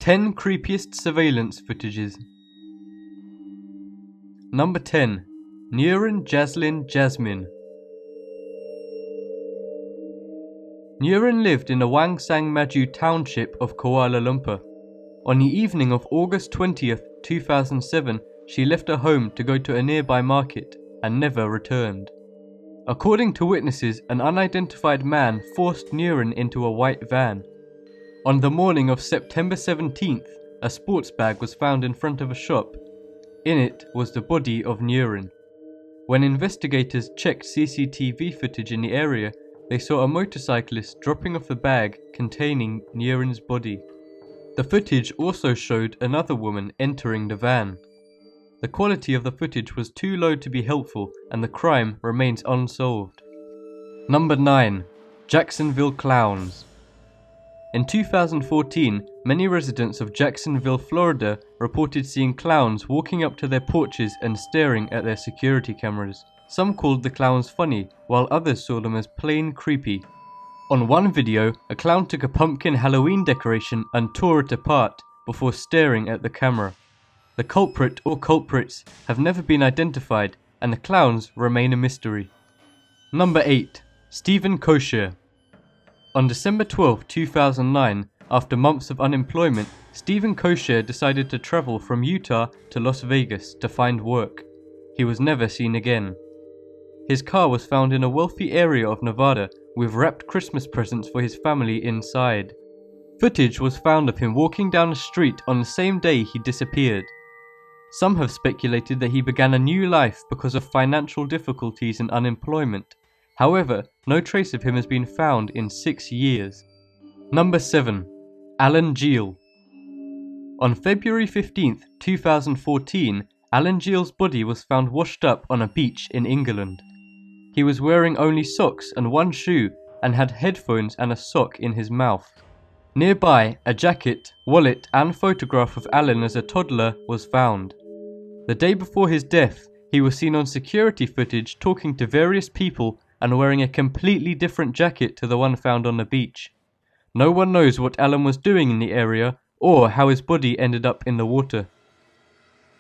10 creepiest surveillance footages. Number 10. Nurin Jaslyn Jasmine. Nurin lived in the Wang Sang Maju township of Kuala Lumpur. On the evening of August 20th, 2007, she left her home to go to a nearby market and never returned. According to witnesses, an unidentified man forced Nurin into a white van. On the morning of September 17th, a sports bag was found in front of a shop. In it was the body of Nurin. When investigators checked CCTV footage in the area, they saw a motorcyclist dropping off the bag containing Nurin's body. The footage also showed another woman entering the van. The quality of the footage was too low to be helpful, and the crime remains unsolved. Number 9. Jacksonville Clowns. In 2014, many residents of Jacksonville, Florida reported seeing clowns walking up to their porches and staring at their security cameras. Some called the clowns funny, while others saw them as plain creepy. On one video, a clown took a pumpkin Halloween decoration and tore it apart before staring at the camera. The culprit or culprits have never been identified, and the clowns remain a mystery. Number 8. Stephen Koecher. On December 12, 2009, after months of unemployment, Stephen Koecher decided to travel from Utah to Las Vegas to find work. He was never seen again. His car was found in a wealthy area of Nevada with wrapped Christmas presents for his family inside. Footage was found of him walking down the street on the same day he disappeared. Some have speculated that he began a new life because of financial difficulties and unemployment. However, no trace of him has been found in 6 years. Number 7. Alan Geel. On February 15, 2014, Alan Geel's body was found washed up on a beach in England. He was wearing only socks and one shoe and had headphones and a sock in his mouth. Nearby, a jacket, wallet and photograph of Alan as a toddler was found. The day before his death, he was seen on security footage talking to various people and wearing a completely different jacket to the one found on the beach. No one knows what Alan was doing in the area or how his body ended up in the water.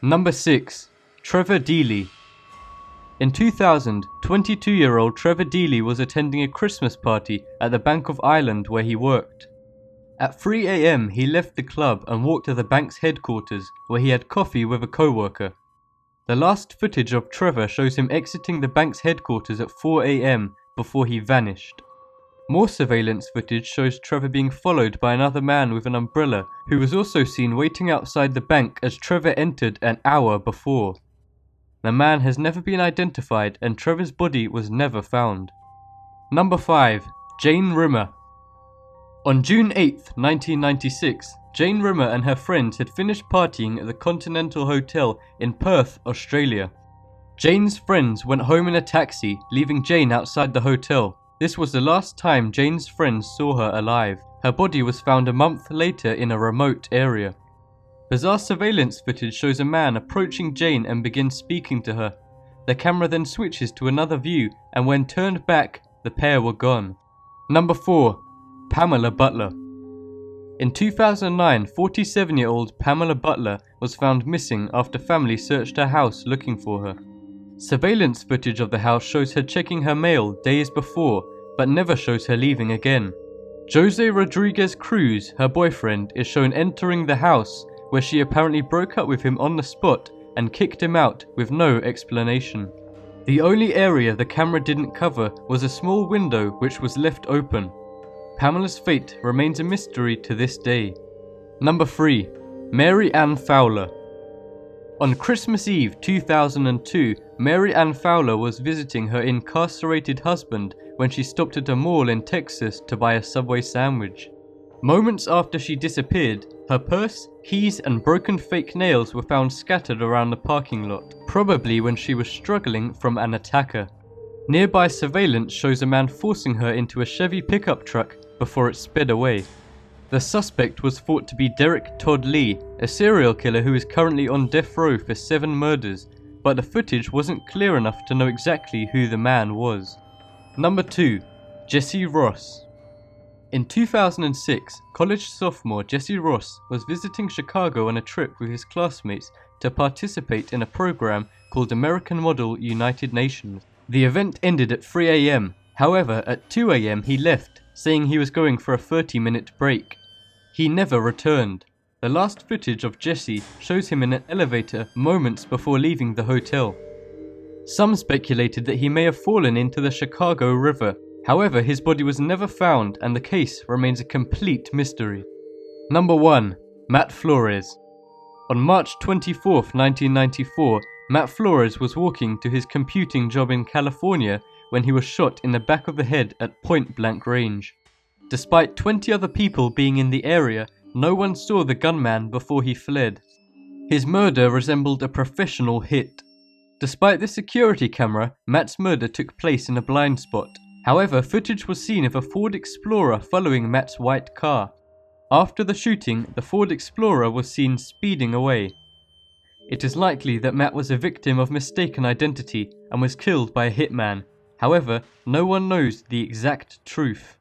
Number 6. Trevor Dealey. In 2000, 22-year-old Trevor Dealey was attending a Christmas party at the Bank of Ireland where he worked. At 3 a.m. he left the club and walked to the bank's headquarters where he had coffee with a co-worker. The last footage of Trevor shows him exiting the bank's headquarters at 4 a.m. before he vanished. More surveillance footage shows Trevor being followed by another man with an umbrella who was also seen waiting outside the bank as Trevor entered an hour before. The man has never been identified and Trevor's body was never found. Number 5. Jane Rimmer. On June 8, 1996, Jane Rimmer and her friends had finished partying at the Continental Hotel in Perth, Australia. Jane's friends went home in a taxi, leaving Jane outside the hotel. This was the last time Jane's friends saw her alive. Her body was found a month later in a remote area. Bizarre surveillance footage shows a man approaching Jane and begins speaking to her. The camera then switches to another view, and when turned back, the pair were gone. Number 4. Pamela Butler. In 2009, 47-year-old Pamela Butler was found missing after family searched her house looking for her. Surveillance footage of the house shows her checking her mail days before, but never shows her leaving again. Jose Rodriguez Cruz, her boyfriend, is shown entering the house, where she apparently broke up with him on the spot and kicked him out with no explanation. The only area the camera didn't cover was a small window which was left open. Pamela's fate remains a mystery to this day. Number 3. Marianne Fowler. On Christmas Eve 2002, Marianne Fowler was visiting her incarcerated husband when she stopped at a mall in Texas to buy a Subway sandwich. Moments after she disappeared, her purse, keys and broken fake nails were found scattered around the parking lot, probably when she was struggling from an attacker. Nearby surveillance shows a man forcing her into a Chevy pickup truck before it sped away. The suspect was thought to be Derek Todd Lee, a serial killer who is currently on death row for 7 murders, but the footage wasn't clear enough to know exactly who the man was. Number 2. Jesse Ross. In 2006, college sophomore Jesse Ross was visiting Chicago on a trip with his classmates to participate in a program called American Model United Nations. The event ended at 3 a.m. However, at 2 a.m. he left, saying he was going for a 30-minute break. He never returned. The last footage of Jesse shows him in an elevator moments before leaving the hotel. Some speculated that he may have fallen into the Chicago River. However, his body was never found and the case remains a complete mystery. Number 1. Matt Flores. On March 24, 1994, Matt Flores was walking to his computing job in California when he was shot in the back of the head at point-blank range. Despite 20 other people being in the area, no one saw the gunman before he fled. His murder resembled a professional hit. Despite the security camera, Matt's murder took place in a blind spot. However, footage was seen of a Ford Explorer following Matt's white car. After the shooting, the Ford Explorer was seen speeding away. It is likely that Matt was a victim of mistaken identity and was killed by a hitman. However, no one knows the exact truth.